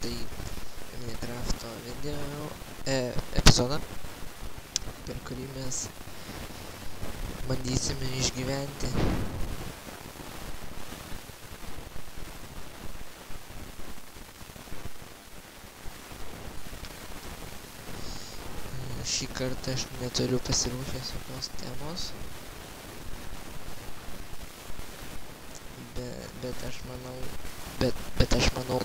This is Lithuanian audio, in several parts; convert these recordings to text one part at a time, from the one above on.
tai Minecrafto video epizodą, per kurį mes bandysime išgyventi. Šį kartą aš neturiu pasiruošęs jokios temos, bet aš manau,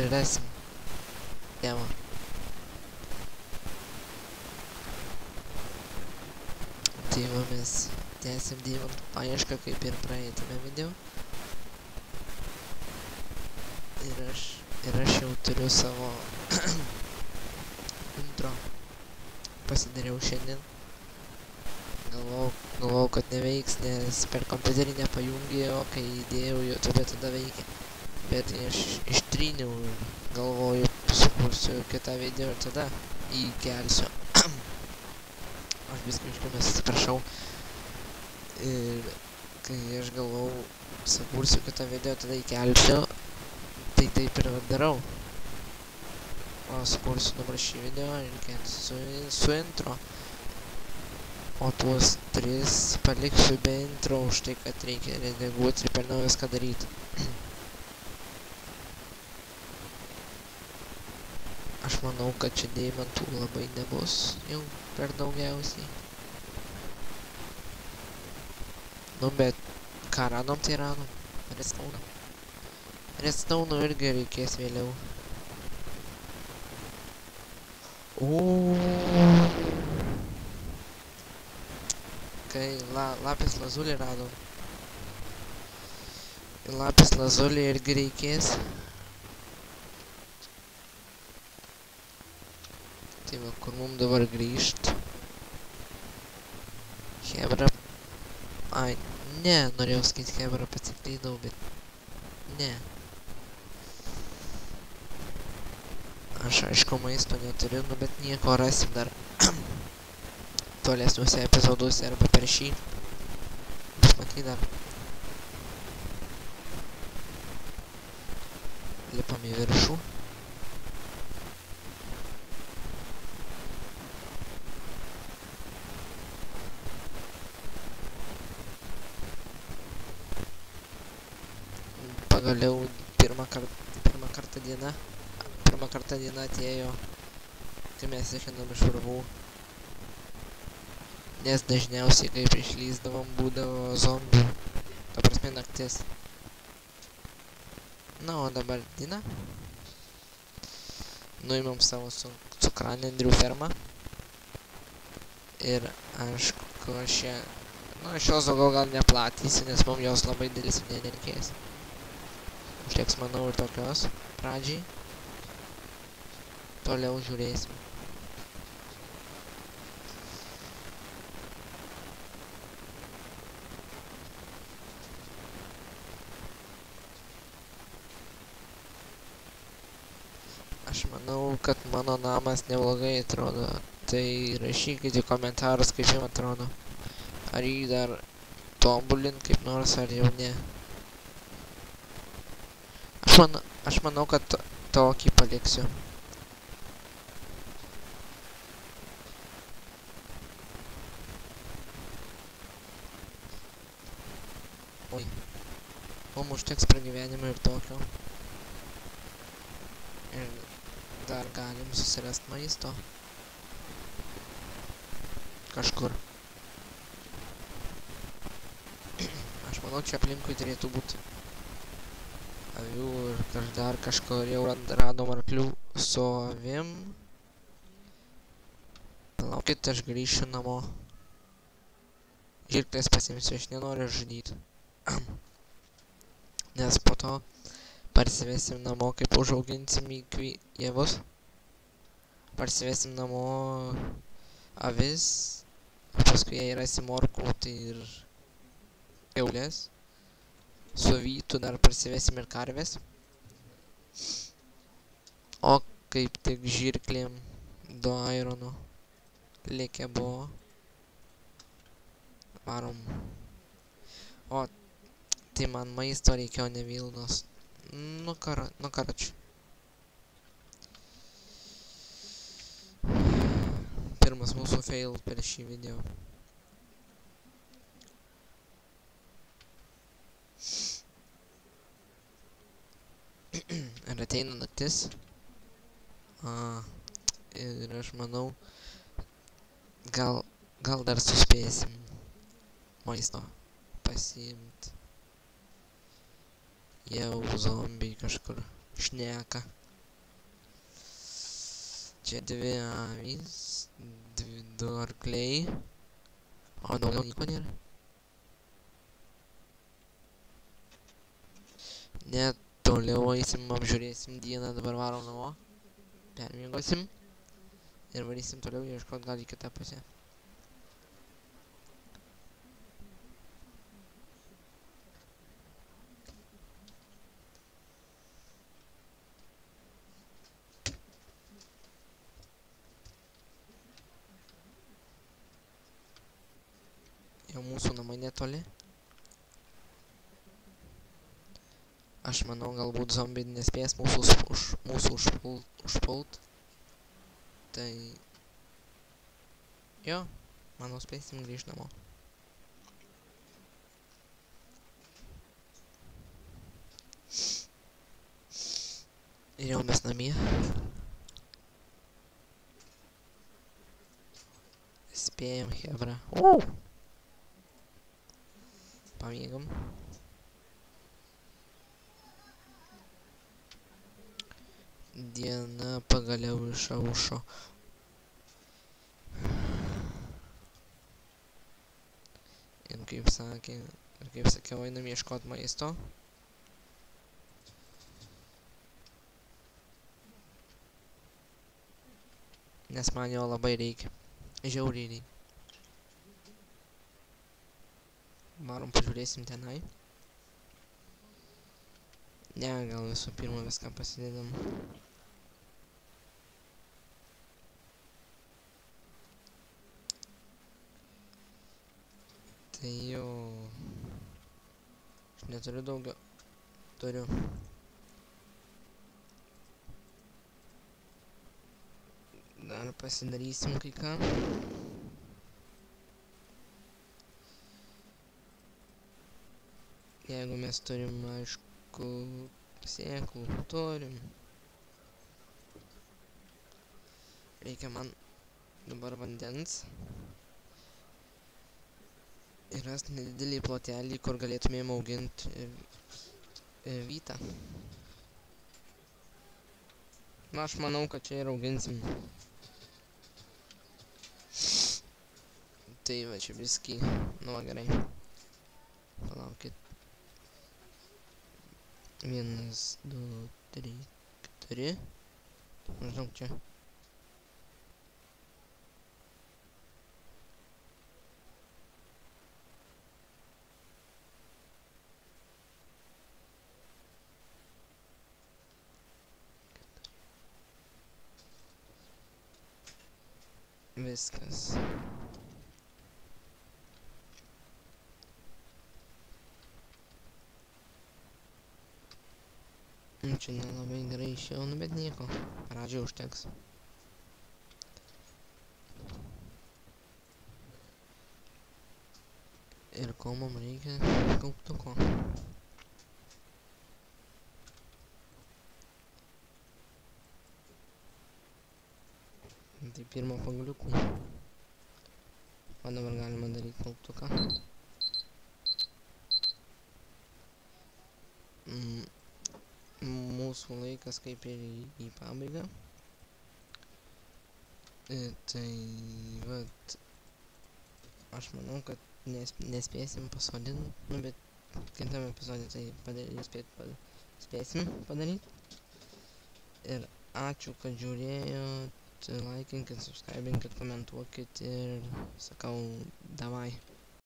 rasim temą. Tai va, mes tęsim deimantų paiešką kaip ir praeitame video. Ir aš jau turiu savo intro. Pasidariau šiandien. Galvojau, kad neveiks, nes per kompiuterį nepajungė, o kai įdėjau YouTube tada veikia. Bet aš ištryniau ir galvoju, sukursiu kitą video ir tada įkelsiu. Aš biškai atsiprašau. Ir kai aš galvojau, sukursiu kitą video, tada įkelsiu, tai taip ir darau. O sukursiu dabar šį video ir kelsiu su intro. O tuos 3 paliksiu be intro už tai, kad reikia redaguoti ir per naują viską daryti. Aš manau, kad čia deimantų labai nebus jau per daugiausiai. Nu, bet ką radom, tai radom. Redstone'ų irgi reikės vėliau. Kai lapis lazulį radom. Lapis lazulį irgi reikės. Tai va, kur mums dabar grįžt. Hebra. Ai, ne, norėjau sakyti Hebra, pasiklydau, bet ne. Aš aišku maisto neturiu, nu bet nieko rasim dar tolesniuose epizoduose arba per šį. Bus matyt dar. Lipam į viršų. Pagaliau pirmą kartą diena atėjo, kai mes išeinam iš urvų. Nes dažniausiai, kaip išlįsdavom, būdavo zombių. Ta prasme, naktis. Na, o dabar diena. Nuimam savo cukranendrių fermą. Ir aišku, aš jos daugiau gal neplatysiu, nes mums jos labai didelis nereikės. Užteks, manau, ir tokios pradžiai. Toliau žiūrėsim. Aš manau, kad mano namas neblogai atrodo. Tai rašykite į komentarus, kaip jums atrodo. Ar jį dar tobulint kaip nors, ar jau ne. Aš manau, kad tokį paliksiu. Oi. Mums užteks pragyvenimo ir tokio. Ir dar galim susirasti maisto. Kažkur. Aš manau, čia aplinkui turėtų būti avių ir dar kažkur jau radom arklių su avim. Laukit, aš grįšiu namo. Žirklės pasimsiu, aš nenoriu žudyti. Nes po to parsivesim namo, kaip užauginsim javus. Parsivesim namo avis. Paskui jei rasim morkų, tai ir kiaulės. Su vytu dar parsivesim ir karvės. O kaip tik žirklėm 2 ironų likę buvo. Varom. O, tai man maisto reikėjo ne vilnos. Ну, короче. Pirmas mūsų fail per šį video. Ir ateina naktis. Ir aš manau, gal dar suspėsim maisto pasiimt. Jau zombiai kažkur šneka. Čia 2 avys, 2 arkliai. O daugiau nieko nėra. Net toliau eisim, apžiūrėsim dieną, dabar varom namo. Permiegosim. Ir varysim toliau ieškot gal į kitą pusę. Jau mūsų namai netoli. Aš manau, galbūt zombiai nespės mūsų užpult. Tai... Jo, manau, spėsim grįžt namo. Ir jau mes namie. Spėjom, hebra. Pamiegam. Diena pagaliau išaušo. Ir kaip sakiau, einam ieškot maisto. Nes man jo labai reikia. Žiauriai reikia. Varom pažiūrėsim tenai. Ne, gal visų pirma viską pasidedam. Tai jau... Aš neturiu daugiau. Turiu. Dar pasidarysim kai ką. Jeigu mes turim, aišku, sėklų, turim. Reikia man dabar vandens. Ir rast nedidelį plotelį, kur galėtumėm auginti vytą. Na, aš manau, kad čia ir auginsim. Tai va, čia biskį. Nu, gerai. Palaukit. 1, 2, 3, 4. Maždaug čia. Viskas. Čia nelabai gerai išėjo, bet nieko. Pradžiai užteks. Ir ko mum reikia? Kauptuko. Tai pirmo pagaliukų. O dabar galima daryti kauptuką. Mūsų laikas kaip ir į pabaigą. Tai vat, aš manau, kad nespėsim pasodinti, nu bet kitam epizode tai spėsim padaryti. Ir ačiū, kad žiūrėjot, laikinkit, subscribinkit, komentuokit ir sakau, davai.